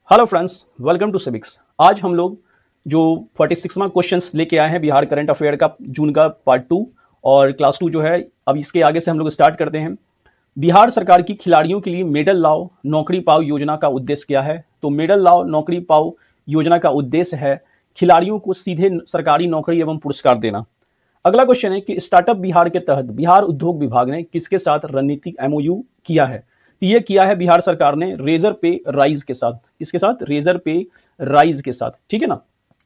Hello friends, welcome to civics. आज हम लोग जो 46वां क्वेश्चंस लेके आए हैं बिहार करंट अफेयर का जून का पार्ट 2 और क्लास 2 जो है, अब इसके आगे से हम लोग स्टार्ट करते हैं। बिहार सरकार की खिलाड़ियों के लिए मेडल लाओ नौकरी पाओ योजना का उद्देश्य क्या है? तो मेडल लाओ नौकरी पाओ योजना का उद्देश्य है खिलाड़ियों को सीधे सरकारी नौकरी एवं पुरस्कार देना। अगला क्वेश्चन है कि स्टार्टअप बिहार के तहत बिहार उद्योग विभाग ने किसके साथ रणनीतिक एमओयू किया है? तो ये किया है बिहार सरकार ने रेजर पे राइज के साथ। किसके साथ? रेजर पे राइज के साथ। ठीक है ना।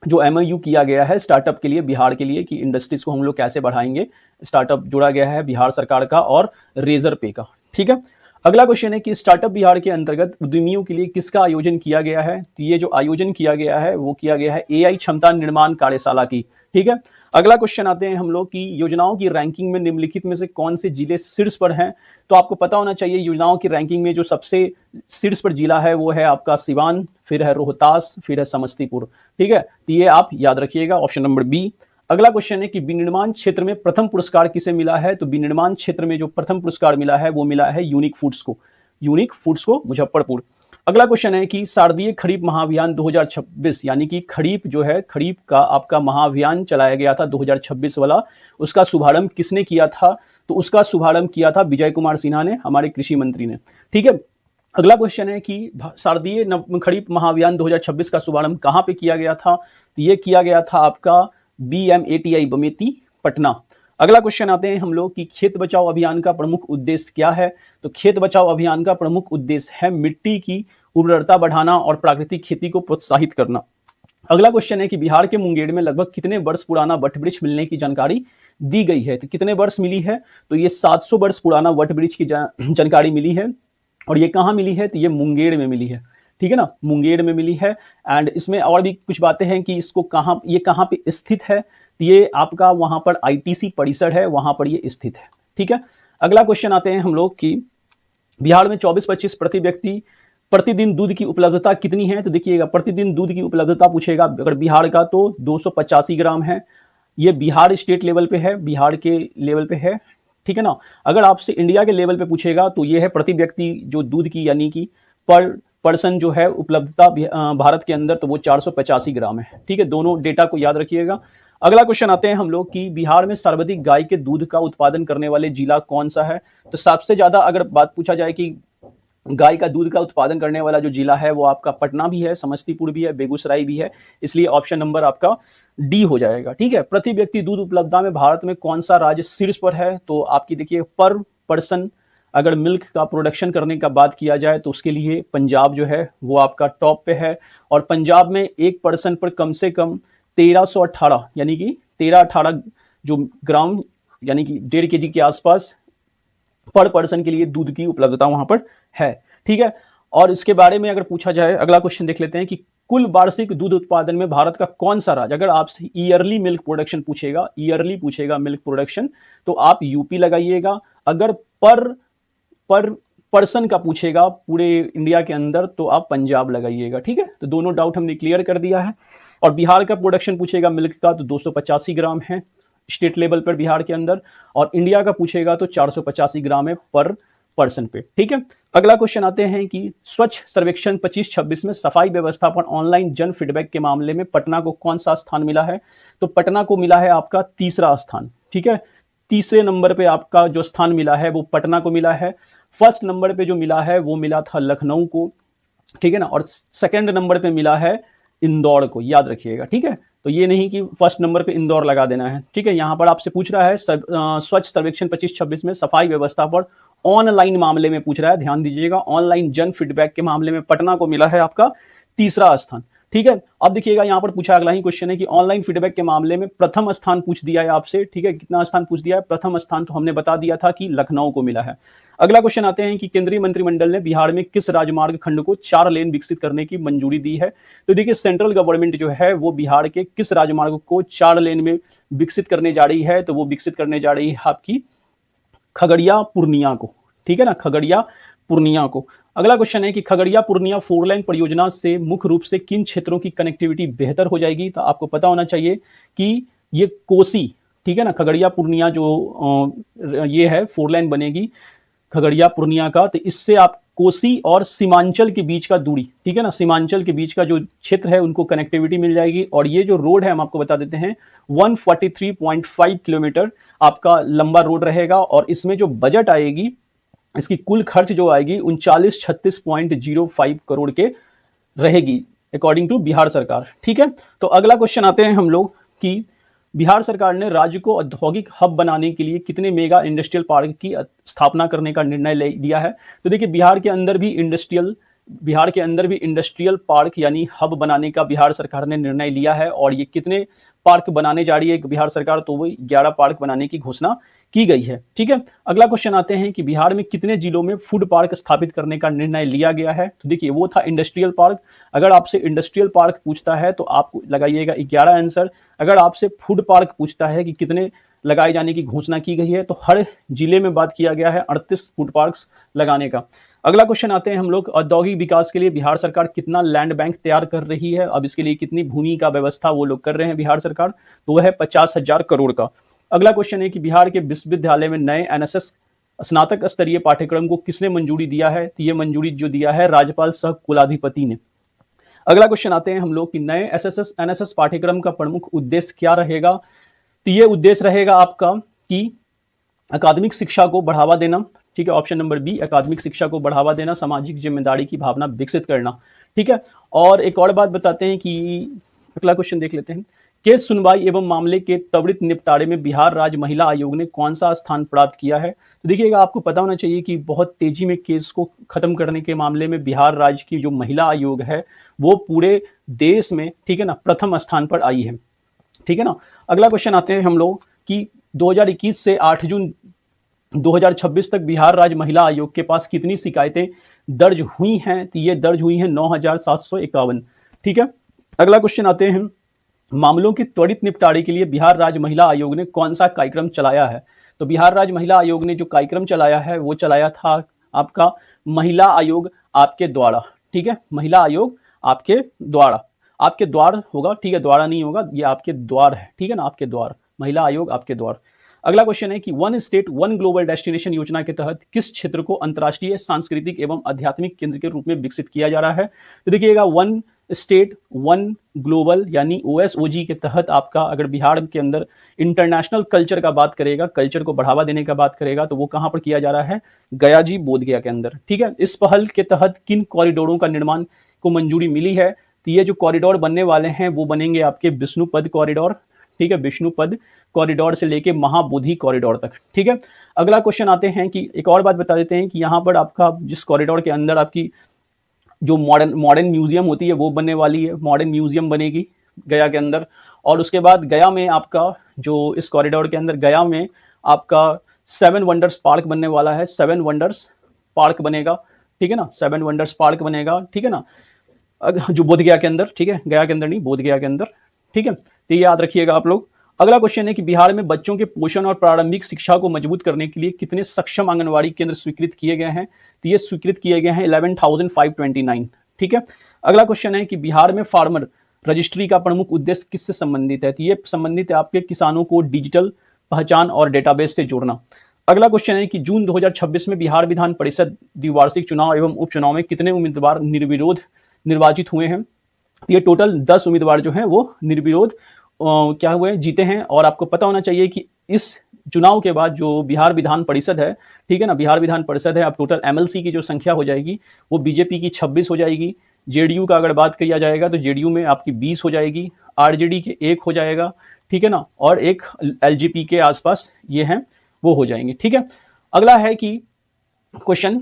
जो एमओयू किया गया है स्टार्टअप के लिए, बिहार के लिए, कि इंडस्ट्रीज को हम लोग कैसे बढ़ाएंगे, स्टार्टअप जोड़ा गया है बिहार सरकार का और रेजर पे का। ठीक है। अगला क्वेश्चन है कि स्टार्टअप बिहार के अंतर्गत उद्यमियों के लिए किसका आयोजन किया गया है? तो ये जो आयोजन किया गया है वो किया गया है एआई क्षमता निर्माण कार्यशाला की। ठीक है। अगला क्वेश्चन आते हैं हम लोग की योजनाओं की रैंकिंग में निम्नलिखित में से कौन से जिले शीर्ष पर हैं? तो आपको पता होना चाहिए योजनाओं की रैंकिंग में जो सबसे शीर्ष पर जिला है वो है आपका सिवान, फिर है रोहतास, फिर है समस्तीपुर। ठीक है। तो ये आप याद रखिएगा, ऑप्शन नंबर बी। अगला क्वेश्चन है कि विनिर्माण क्षेत्र में प्रथम पुरस्कार किसे मिला है? तो विनिर्माण क्षेत्र में जो प्रथम पुरस्कार मिला है वो मिला है यूनिक फूड्स को। यूनिक फूड्स को, मुजफ्फरपुर। अगला क्वेश्चन है कि शारदीय खरीफ महाअभियान 2026, यानी कि खरीफ जो है, खरीफ का आपका महाअभियान चलाया गया था 2026 वाला, उसका शुभारंभ किसने किया था? तो उसका शुभारंभ किया था विजय कुमार सिन्हा ने, हमारे कृषि मंत्री ने। ठीक है। अगला क्वेश्चन है कि शारदीय खरीफ महाअभियान 2026 का शुभारंभ कहां पे किया गया था? तो ये किया गया था आपका BMATI बमेती, पटना। अगला क्वेश्चन आते हैं हम लोग कि खेत बचाओ अभियान का प्रमुख उद्देश्य क्या है? तो खेत बचाओ अभियान का प्रमुख उद्देश्य है मिट्टी की उर्वरता बढ़ाना और प्राकृतिक खेती को प्रोत्साहित करना। अगला क्वेश्चन है कि बिहार के मुंगेर में लगभग कितने वर्ष पुराना वट वृक्ष मिलने की जानकारी दी गई है? तो कितने वर्ष मिली है? तो ये 700 वर्ष पुराना वट वृक्ष की जानकारी मिली है। और ये कहाँ मिली है? तो ये मुंगेर में मिली है। ठीक है ना, मुंगेर में मिली है। एंड इसमें और भी कुछ बातें हैं कि इसको कहाँ, ये कहाँ पे स्थित है? तो ये आपका वहां पर ITC परिसर है, वहां पर ये स्थित है। ठीक है। अगला क्वेश्चन आते हैं हम लोग कि बिहार में 24-25 प्रति व्यक्ति प्रतिदिन दूध की उपलब्धता कितनी है? तो देखिएगा, प्रतिदिन दूध की उपलब्धता पूछेगा अगर बिहार का तो 285 ग्राम है। ये बिहार स्टेट लेवल पे है, बिहार के लेवल पे है। ठीक है ना। अगर आपसे इंडिया के लेवल पे पूछेगा तो ये है प्रति व्यक्ति जो दूध की, यानी कि पर पर्सन जो है उपलब्धता भारत के अंदर, तो वो 485 ग्राम है। ठीक है, दोनों डेटा को याद रखिएगा। अगला क्वेश्चन आते हैं हम लोग कि बिहार में सर्वाधिक गाय के दूध का उत्पादन करने वाले जिला कौन सा है? तो सबसे ज्यादा अगर बात पूछा जाए कि गाय का दूध का उत्पादन करने वाला जो जिला है वो आपका पटना भी है, समस्तीपुर भी है, बेगूसराय भी है, इसलिए ऑप्शन नंबर आपका डी हो जाएगा। ठीक है। प्रति व्यक्ति दूध उपलब्धता में भारत में कौन सा राज्य शीर्ष पर है? तो आपकी देखिए पर पर्सन अगर मिल्क का प्रोडक्शन करने का बात किया जाए तो उसके लिए पंजाब जो है वो आपका टॉप पे है। और पंजाब में एक पर्सन पर कम से कम 1318, यानी कि 1318 जो ग्राम, यानी कि 1.5 kg के आसपास पर पर्सन के लिए दूध की उपलब्धता वहां पर है। ठीक है। और इसके बारे में अगर पूछा जाए, अगला क्वेश्चन देख लेते हैं कि कुल वार्षिक दूध उत्पादन में भारत का कौन सा राज्य, अगर आपसे ईयरली मिल्क प्रोडक्शन पूछेगा, ईयरली पूछेगा मिल्क प्रोडक्शन, तो आप यूपी लगाइएगा। अगर पर पर्सन का पूछेगा पूरे इंडिया के अंदर तो आप पंजाब लगाइएगा। ठीक है। तो दोनों डाउट हमने क्लियर कर दिया है। और बिहार का प्रोडक्शन पूछेगा मिल्क का तो 285 ग्राम है स्टेट लेवल पर बिहार के अंदर, और इंडिया का पूछेगा तो 485 ग्राम है पर पर्सन पे। ठीक है। अगला क्वेश्चन आते हैं कि स्वच्छ सर्वेक्षण 25-26 में सफाई व्यवस्थापन ऑनलाइन जन फीडबैक के मामले में पटना को कौन सा स्थान मिला है? तो पटना को मिला है आपका तीसरा स्थान। ठीक है। तीसरे नंबर पे आपका जो स्थान मिला है वो पटना को मिला है। फर्स्ट नंबर पे जो मिला है वो मिला था लखनऊ को। ठीक है ना। और सेकंड नंबर पे मिला है इंदौर को, याद रखिएगा। ठीक है। तो ये नहीं कि फर्स्ट नंबर पे इंदौर लगा देना है। ठीक है। यहां पर आपसे पूछ रहा है स्वच्छ सर्वेक्षण 25-26 में सफाई व्यवस्था पर ऑनलाइन मामले में पूछ रहा है, ध्यान दीजिएगा। ऑनलाइन जन फीडबैक के मामले में पटना को मिला है आपका तीसरा स्थान। ठीक है। अब देखिएगा यहां पर पूछा, अगला ही क्वेश्चन है कि ऑनलाइन फीडबैक के मामले में प्रथम स्थान पूछ दिया है आपसे। ठीक है। कितना स्थान पूछ दिया है? प्रथम स्थान तो हमने बता दिया था कि लखनऊ को मिला है। अगला क्वेश्चन आते हैं कि केंद्रीय मंत्रिमंडल ने बिहार में किस राजमार्ग खंड को 4 लेन विकसित करने की मंजूरी दी है? तो देखिए, सेंट्रल गवर्नमेंट जो है वो बिहार के किस राजमार्ग को 4 लेन में विकसित करने जा रही है? तो वो विकसित करने जा रही है आपकी खगड़िया पूर्णिया को। ठीक है ना, खगड़िया पूर्णिया को। अगला क्वेश्चन है कि खगड़िया पूर्णिया 4 लाइन परियोजना से मुख्य रूप से किन क्षेत्रों की कनेक्टिविटी बेहतर हो जाएगी? तो आपको पता होना चाहिए कि ये कोसी, ठीक है ना, खगड़िया पूर्णिया जो ये है 4 लाइन बनेगी खगड़िया पूर्णिया का, तो इससे आप कोसी और सीमांचल के बीच का दूरी, ठीक है ना, सीमांचल के बीच का जो क्षेत्र है उनको कनेक्टिविटी मिल जाएगी। और ये जो रोड है हम आपको बता देते हैं 143.5 किलोमीटर आपका लंबा रोड रहेगा। और इसमें जो बजट आएगी, इसकी कुल खर्च जो आएगी 3936.05 करोड़ के रहेगी अकॉर्डिंग टू बिहार सरकार। ठीक है, तो अगला क्वेश्चन आते हैं हम लोग कि बिहार सरकार ने राज्य को औद्योगिक हब बनाने के लिए कितने मेगा इंडस्ट्रियल पार्क की स्थापना करने का निर्णय लिया है। तो देखिए बिहार के अंदर भी इंडस्ट्रियल पार्क यानी हब बनाने का बिहार सरकार ने निर्णय लिया है। और ये कितने पार्क बनाने जा रही है बिहार सरकार, तो वो 11 पार्क बनाने की घोषणा की गई है। ठीक है, अगला क्वेश्चन आते हैं कि बिहार में कितने जिलों में फूड पार्क स्थापित करने का निर्णय लिया गया है। तो देखिए वो था इंडस्ट्रियल पार्क। अगर आपसे इंडस्ट्रियल पार्क पूछता है तो आप लगाइएगा 11 आंसर। अगर आपसे फूड पार्क पूछता है कि कितने लगाए जाने की घोषणा की गई है, तो हर जिले में बात किया गया है 38 फूड पार्क्स लगाने का। अगला क्वेश्चन आते हैं हम लोग औद्योगिक विकास के लिए बिहार सरकार कितना लैंड बैंक तैयार कर रही है। अब इसके लिए कितनी भूमि का व्यवस्था वो लोग कर रहे हैं बिहार सरकार, तो वह है 50,000 करोड़ का। अगला क्वेश्चन है कि बिहार के विश्वविद्यालय में नए एनएसएस स्नातक स्तरीय पाठ्यक्रम को किसने मंजूरी दिया है। तो ये मंजूरी जो दिया है राज्यपाल सह कुलाधिपति ने। अगला क्वेश्चन आते हैं हम लोग कि नए एनएसएस पाठ्यक्रम का प्रमुख उद्देश्य क्या रहेगा। तो ये उद्देश्य रहेगा आपका कि अकादमिक शिक्षा को बढ़ावा देना। ठीक है, ऑप्शन नंबर बी, अकादमिक शिक्षा को बढ़ावा देना, सामाजिक जिम्मेदारी की भावना विकसित करना। ठीक है, और एक और बात बताते हैं कि अगला क्वेश्चन देख लेते हैं। केस सुनवाई एवं मामले के त्वरित निपटारे में बिहार राज्य महिला आयोग ने कौन सा स्थान प्राप्त किया है। तो देखिएगा आपको पता होना चाहिए कि बहुत तेजी में केस को खत्म करने के मामले में बिहार राज्य की जो महिला आयोग है वो पूरे देश में, ठीक है ना, प्रथम स्थान पर आई है। ठीक है ना, अगला क्वेश्चन आते हैं हम लोग कि 2021 से 8 जून 2026 तक बिहार राज्य महिला आयोग के पास कितनी शिकायतें दर्ज हुई हैं। तो ये दर्ज हुई हैं 9,751। ठीक है, अगला क्वेश्चन आते हैं मामलों के त्वरित निपटारे के लिए बिहार राज्य महिला आयोग ने कौन सा कार्यक्रम चलाया है। तो बिहार राज्य महिला आयोग ने जो कार्यक्रम चलाया है वो चलाया था आपका महिला आयोग आपके द्वारा। ठीक है, महिला आयोग आपके द्वारा, आपके द्वार होगा, ठीक है, द्वारा नहीं होगा, ये आपके द्वार है। ठीक है ना, आपके द्वार, महिला आयोग आपके द्वार। अगला क्वेश्चन है कि one state one global destination योजना के तहत किस क्षेत्र को अंतर्राष्ट्रीय सांस्कृतिक एवं आध्यात्मिक केंद्र के रूप में विकसित किया जा रहा है। तो देखिएगा वन स्टेट वन ग्लोबल यानी OSOG के तहत आपका अगर बिहार के अंदर इंटरनेशनल कल्चर का बात करेगा, कल्चर को बढ़ावा देने का बात करेगा, तो वो कहां पर किया जा रहा है, गया जी बोधगया के अंदर। ठीक है, इस पहल के तहत किन कॉरिडोरों का निर्माण को मंजूरी मिली है। तो ये जो कॉरिडोर बनने वाले हैं वो बनेंगे आपके विष्णुपद कॉरिडोर। ठीक है, विष्णुपद कॉरिडोर से लेके महाबोधि कॉरिडोर तक। ठीक है, अगला क्वेश्चन आते हैं कि एक और बात बता देते हैं कि यहाँ पर आपका जिस कॉरिडोर के अंदर आपकी जो मॉडर्न म्यूजियम होती है वो बनने वाली है, मॉडर्न म्यूजियम बनेगी गया के अंदर। और उसके बाद गया में आपका जो इस कॉरिडोर के अंदर गया में आपका 7 वंडर्स पार्क बनने वाला है, 7 वंडर्स पार्क बनेगा। ठीक है ना, 7 वंडर्स पार्क बनेगा। ठीक है ना, जो बोधगया के अंदर, ठीक है, गया के अंदर नहीं, बोधगया के अंदर। ठीक है, तो ये याद रखिएगा आप लोग। अगला क्वेश्चन है कि बिहार में बच्चों के पोषण और प्रारंभिक शिक्षा को मजबूत करने के लिए कितने सक्षम आंगनवाड़ी केंद्र स्वीकृत किए गए हैं। तो ये स्वीकृत किए गए हैं 11,529। ठीक है, अगला क्वेश्चन है कि बिहार में फार्मर रजिस्ट्री का प्रमुख उद्देश्य किससे संबंधित है। तो ये संबंधित है आपके किसानों को डिजिटल पहचान और डेटाबेस से जोड़ना। अगला क्वेश्चन है कि जून 2026 में बिहार विधान परिषद द्विवार्षिक चुनाव एवं उपचुनाव में कितने उम्मीदवार निर्विरोध निर्वाचित हुए हैं। ये टोटल 10 उम्मीदवार जो हैं वो निर्विरोध क्या हुए, जीते हैं। और आपको पता होना चाहिए कि इस चुनाव के बाद जो बिहार विधान परिषद है, ठीक है ना, बिहार विधान परिषद है, अब टोटल MLC की जो संख्या हो जाएगी वो बीजेपी की 26 हो जाएगी। जेडीयू का अगर बात किया जाएगा तो जेडीयू में आपकी 20 हो जाएगी, आरजेडी के 1 हो जाएगा। ठीक है ना, और एक LJP के आसपास ये हैं वो हो जाएंगे। ठीक है, अगला है कि क्वेश्चन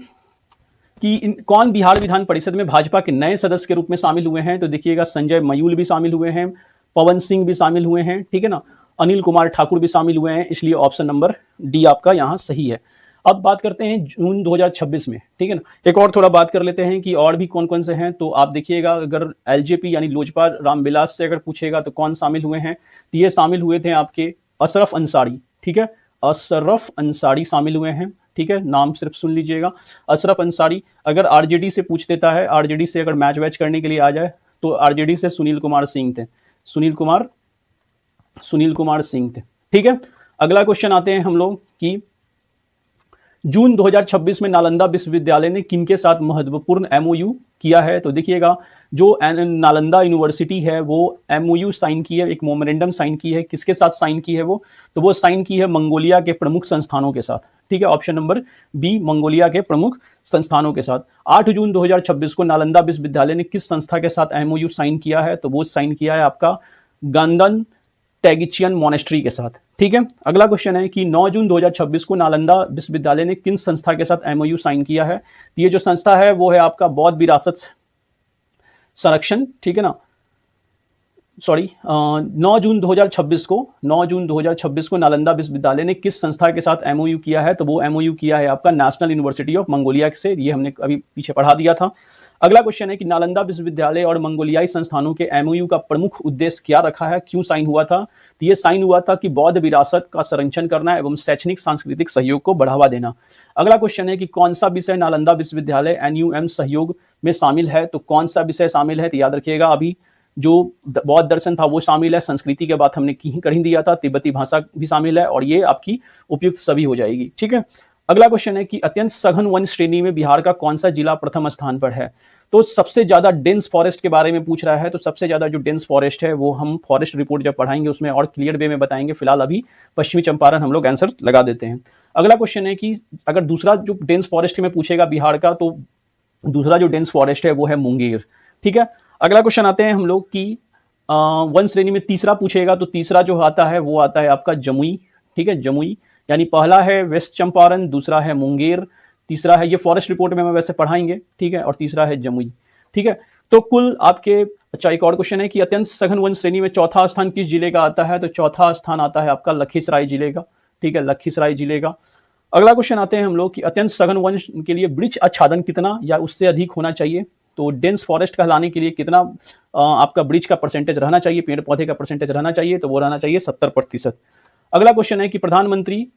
कि कौन बिहार विधान परिषद में भाजपा के नए सदस्य के रूप में शामिल हुए हैं। तो देखिएगा संजय मयूल भी शामिल हुए हैं, पवन सिंह भी शामिल हुए हैं। ठीक है ना, अनिल कुमार ठाकुर भी शामिल हुए हैं, इसलिए ऑप्शन नंबर डी आपका यहाँ सही है। अब बात करते हैं जून 2026 में। ठीक है ना, एक और थोड़ा बात कर लेते हैं कि और भी कौन कौन से हैं। तो आप देखिएगा अगर LJP यानी लोजपा रामविलास से अगर पूछेगा तो कौन शामिल हुए हैं। तो ये शामिल हुए थे आपके अशरफ अंसारी। ठीक है, अशरफ अंसारी शामिल हुए हैं। ठीक है, नाम सिर्फ सुन लीजिएगा, अशरफ अंसारी। अगर RJD से पूछ देता है, RJD से अगर मैच वैच करने के लिए आ जाए तो RJD से सुनील कुमार सिंह थे, सुनील कुमार सिंह थे। ठीक है, अगला क्वेश्चन आते हैं हम लोग कि जून 2026 में नालंदा विश्वविद्यालय ने किनके साथ महत्वपूर्ण एमओयू किया है? तो देखिएगा, जो नालंदा यूनिवर्सिटी है वो एमओयू साइन की है, एक मोमेंडम साइन की है। किसके साथ साइन की है वो? तो वो साइन की है मंगोलिया के प्रमुख संस्थानों के साथ। ठीक है, ऑप्शन नंबर बी, मंगोलिया के प्रमुख संस्थानों के साथ। 8 जून 2026 को नालंदा विश्वविद्यालय ने किस संस्था के साथ एमओयू साइन किया है? तो वो साइन किया है आपका गांधन टैगिचियन मॉनेस्ट्री के साथ। ठीक है, अगला क्वेश्चन है कि 9 जून 2026 को नालंदा विश्वविद्यालय ने किन संस्था के साथ एमओयू साइन किया है? तो ये जो संस्था है वो है आपका बौद्ध विरासत संरक्षण। ठीक है ना, सॉरी, 9 जून 2026 को नालंदा विश्वविद्यालय ने किस संस्था के साथ एमओयू किया है? तो वो एमओयू किया है आपका नेशनल यूनिवर्सिटी ऑफ मंगोलिया से। ये हमने अभी पीछे पढ़ा दिया था। अगला क्वेश्चन है कि नालंदा विश्वविद्यालय और मंगोलियाई संस्थानों के एमओयू का प्रमुख उद्देश्य क्या रखा है, क्यों साइन हुआ था? तो ये साइन हुआ था कि बौद्ध विरासत का संरक्षण करना एवं शैक्षणिक सांस्कृतिक सहयोग को बढ़ावा देना। अगला क्वेश्चन है कि कौन सा विषय नालंदा विश्वविद्यालय एनयूएम सहयोग में शामिल है? तो कौन सा विषय शामिल है? तो याद रखिएगा, अभी जो बौद्ध दर्शन था वो शामिल है, संस्कृति के बात हमने कर ही दिया था, तिब्बती भाषा भी शामिल है, और ये आपकी उपयुक्त सभी हो जाएगी। ठीक है, अगला क्वेश्चन है कि अत्यंत सघन वन श्रेणी में बिहार का कौन सा जिला प्रथम स्थान पर है? तो सबसे ज्यादा डेंस फॉरेस्ट के बारे में पूछ रहा है। तो सबसे ज्यादा जो डेंस फॉरेस्ट है वो हम फॉरेस्ट रिपोर्ट जब पढ़ाएंगे उसमें और क्लियर वे में बताएंगे। फिलहाल अभी पश्चिमी चंपारण हम लोग आंसर लगा देते हैं। अगला क्वेश्चन है कि अगर दूसरा जो डेंस फॉरेस्ट में पूछेगा बिहार का, तो दूसरा जो डेंस फॉरेस्ट है वो है मुंगेर। ठीक है, अगला क्वेश्चन आते हैं हम लोग की वन श्रेणी में तीसरा पूछेगा, तो तीसरा जो आता है वो आता है आपका जमुई। ठीक है, जमुई, यानी पहला है वेस्ट चंपारण, दूसरा है मुंगेर, तीसरा है, ये फॉरेस्ट रिपोर्ट में वैसे पढ़ाएंगे। ठीक है, और तीसरा है जमुई। ठीक है, तो कुल आपके, अच्छा एक और क्वेश्चन है कि अत्यंत सघन वन श्रेणी में चौथा स्थान किस जिले का आता है? तो चौथा स्थान आता है आपका लखीसराय जिले का। ठीक है, लखीसराय जिले का। अगला क्वेश्चन आते हैं हम लोग कि अत्यंत सघन वन के लिए वृक्ष आच्छादन कितना या उससे अधिक होना चाहिए? तो डेंस फॉरेस्ट कहलाने के लिए कितना आपका वृक्ष का परसेंटेज रहना चाहिए, पेड़ पौधे का परसेंटेज रहना चाहिए? तो वो रहना चाहिए 70%। अगला क्वेश्चन है कि प्रधानमंत्री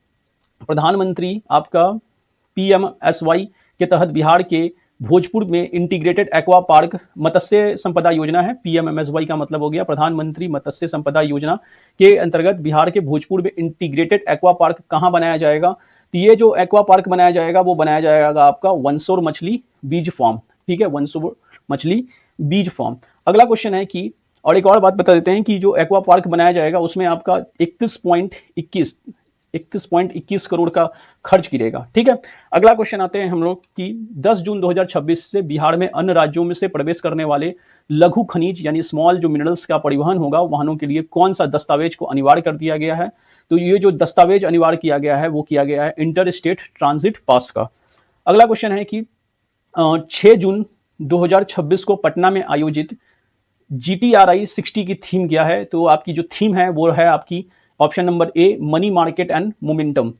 आपका पीएमएसवाई के तहत बिहार के भोजपुर में इंटीग्रेटेड एक्वा पार्क मत्स्य संपदा योजना है। पीएमएसवाई का मतलब हो गया प्रधानमंत्री मत्स्य संपदा योजना के अंतर्गत बिहार के भोजपुर में इंटीग्रेटेड एक्वा पार्क कहां बनाया जाएगा? तो ये जो एक्वा पार्क बनाया जाएगा वो बनाया जाएगा आपका वनसोर मछली बीज फार्म। ठीक है, वनसोर मछली बीज फार्म। अगला क्वेश्चन है कि, और एक और बात बता देते हैं कि जो एक्वा पार्क बनाया जाएगा उसमें आपका 31.21 करोड़ का खर्च गिरेगा। ठीक है, अगला क्वेश्चन आते हैं हम लोग कि 10 जून 2026 से बिहार में अन्य राज्यों में से प्रवेश करने वाले लघु खनिज यानी स्मॉल जो मिनरल्स का परिवहन होगा वाहनों के लिए कौन सा दस्तावेज को अनिवार्य कर दिया गया है? तो ये जो दस्तावेज अनिवार्य किया गया है वो किया गया है इंटर स्टेट ट्रांजिट पास का। अगला क्वेश्चन है कि 6 जून 2026 को पटना में आयोजित GTRI 60 की थीम क्या है? तो आपकी जो थीम है वो है आपकी option number A, money market and momentum.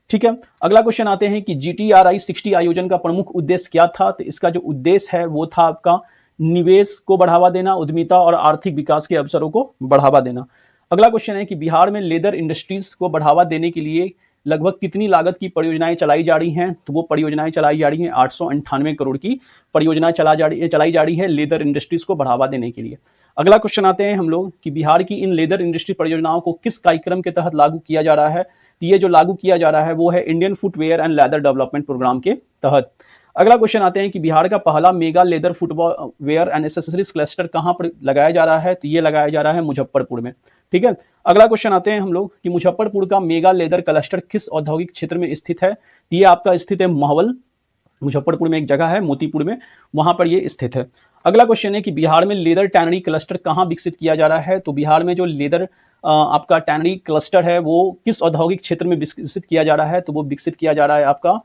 ठीक है, अगला क्वेश्चन आते हैं कि GTRI 60 आयोजन का प्रमुख उद्देश्य क्या था? तो इसका जो उद्देश्य है वो था आपका निवेश को बढ़ावा देना, उद्यमिता और आर्थिक विकास के अवसरों को बढ़ावा देना। अगला क्वेश्चन है कि बिहार में लेदर इंडस्ट्रीज को बढ़ावा देने के लिए लगभग कितनी लागत की परियोजनाएं चलाई जा रही हैं? तो वो परियोजनाएं चलाई जा रही हैं 898 करोड़ की परियोजना चलाई जा रही है लेदर इंडस्ट्रीज को बढ़ावा देने के लिए। अगला क्वेश्चन आते हैं हम लोग कि बिहार की इन लेदर इंडस्ट्री परियोजनाओं को किस कार्यक्रम के तहत लागू किया जा रहा है? तो ये जो लागू किया जा रहा है वो है Indian footwear and leather development programme के तहत। अगला क्वेश्चन आते हैं कि बिहार का पहला mega leather footwear and accessories cluster कहां पर लगाया जा रहा है? तो ये लगाया जा रहा है मुजफ्फरपुर में। ठीक है, अगला क्वेश्चन आते हैं हम लोग कि मुजफ्फरपुर का मेगा लेदर क्लस्टर किस औद्योगिक क्षेत्र में स्थित है? ये आपका स्थित है महवल, मुजफ्फरपुर में एक जगह है मोतीपुर में, वहां पर ये स्थित है। अगला क्वेश्चन है कि बिहार में लेदर टैनरी क्लस्टर कहां विकसित किया जा रहा है? तो बिहार में जो लेदर आपका टैनरी क्लस्टर है वो किस औद्योगिक क्षेत्र में विकसित किया जा रहा है? तो वो विकसित किया जा रहा है आपका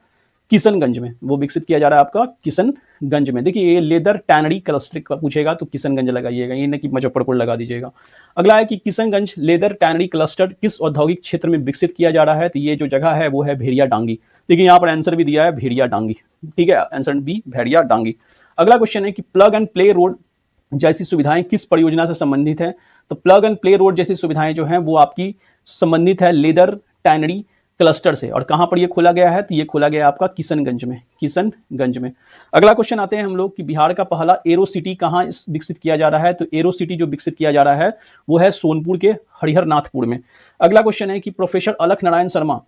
किशनगंज में, वो विकसित किया जा रहा है आपका किशनगंज में। देखिए ये लेदर टैनरी क्लस्टर का पूछेगा तो किशनगंज लगाइएगा, ये नहीं कि मुजफ्फरपुर लगा दीजिएगा। अगला है कि किशनगंज लेदर टैनरी क्लस्टर किस औद्योगिक क्षेत्र में विकसित किया जा रहा है? तो ये जो जगह है वो है भेड़िया डांगी। देखिए यहाँ पर आंसर भी दिया है भेड़िया डांगी। ठीक है, आंसर बी भेड़िया डांगी। अगला क्वेश्चन है कि प्लग एंड प्ले रोड जैसी सुविधाएं किस परियोजना से संबंधित है? तो प्लग एंड प्ले रोड जैसी सुविधाएं जो हैं वो आपकी संबंधित है लेदर टैनरी क्लस्टर से। और कहां पर ये खोला गया है? तो ये खोला गया आपका किशनगंज में, किशनगंज में। अगला क्वेश्चन आते हैं हम लोग कि बिहार का पहला एरो सिटी कहां विकसित किया जा रहा है? तो एरो सिटी जो विकसित किया जा रहा है वो है सोनपुर के हरिहरनाथपुर में। अगला क्वेश्चन है कि प्रोफेसर अलख नारायण शर्मा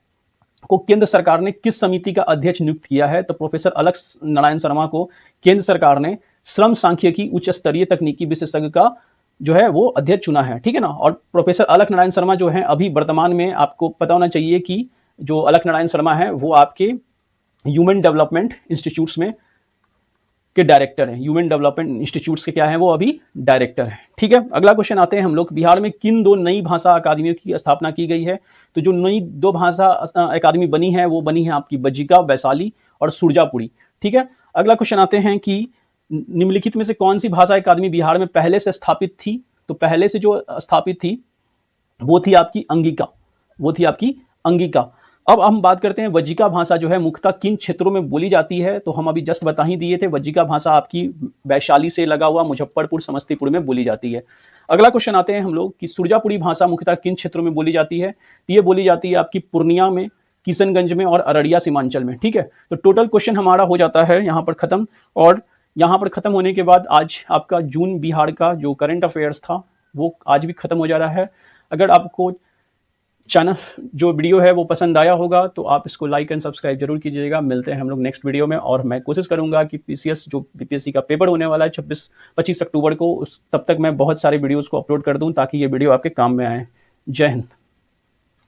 को केंद्र सरकार ने किस समिति का अध्यक्ष नियुक्त किया है? तो प्रोफेसर अलख नारायण शर्मा को केंद्र सरकार ने श्रम सांख्यिकी उच्च स्तरीय तकनीकी विशेषज्ञ का जो है वो अध्यक्ष चुना है, ठीक है ना। और प्रोफेसर अलख नारायण शर्मा जो है अभी वर्तमान में आपको पता होना चाहिए कि जो अलख नारायण शर्मा है वो आपके ह्यूमन डेवलपमेंट इंस्टीट्यूट्स में के डायरेक्टर हैं। ह्यूमन डेवलपमेंट इंस्टीट्यूट्स के क्या है वो अभी डायरेक्टर हैं, ठीक है। अगला क्वेश्चन आते हैं हम लोग, बिहार में किन 2 नई भाषा अकादमियों की स्थापना की गई है? तो जो नई 2 भाषा अकादमी बनी है वो बनी है आपकी बज्जिका वैशाली और सुरजापुरी, ठीक है। अगला क्वेश्चन आते हैं कि निम्नलिखित में से कौन सी भाषा अकादमी बिहार में पहले से स्थापित थी? तो पहले से जो स्थापित थी वो थी आपकी अंगिका, वो थी आपकी अंगिका। अब हम बात करते हैं वज्जिका भाषा जो है मुख्यतः किन क्षेत्रों में बोली जाती है? तो हम अभी जस्ट बता ही दिए थे, वज्जिका भाषा आपकी वैशाली से लगा हुआ मुजफ्फरपुर समस्तीपुर में बोली जाती है। अगला क्वेश्चन आते हैं हम लोग कि सुरजापुरी भाषा मुख्यतः किन क्षेत्रों में बोली जाती है? ये बोली जाती है आपकी पूर्णिया में, किशनगंज में और अररिया सीमांचल में, ठीक है। तो टोटल क्वेश्चन हमारा हो जाता है यहाँ पर खत्म। और यहाँ पर खत्म होने के बाद आज आपका जून बिहार का जो करंट अफेयर्स था वो आज भी खत्म हो जा रहा है। अगर आपको चैनल जो वीडियो है वो पसंद आया होगा तो आप इसको लाइक एंड सब्सक्राइब जरूर कीजिएगा। मिलते हैं हम लोग नेक्स्ट वीडियो में, और मैं कोशिश करूंगा कि पीसीएस जो बीपीएससी का पेपर होने वाला है 25 अक्टूबर को, तब तक मैं बहुत सारे वीडियोस को अपलोड कर दूं ताकि ये वीडियो आपके काम में आए। जय हिंद।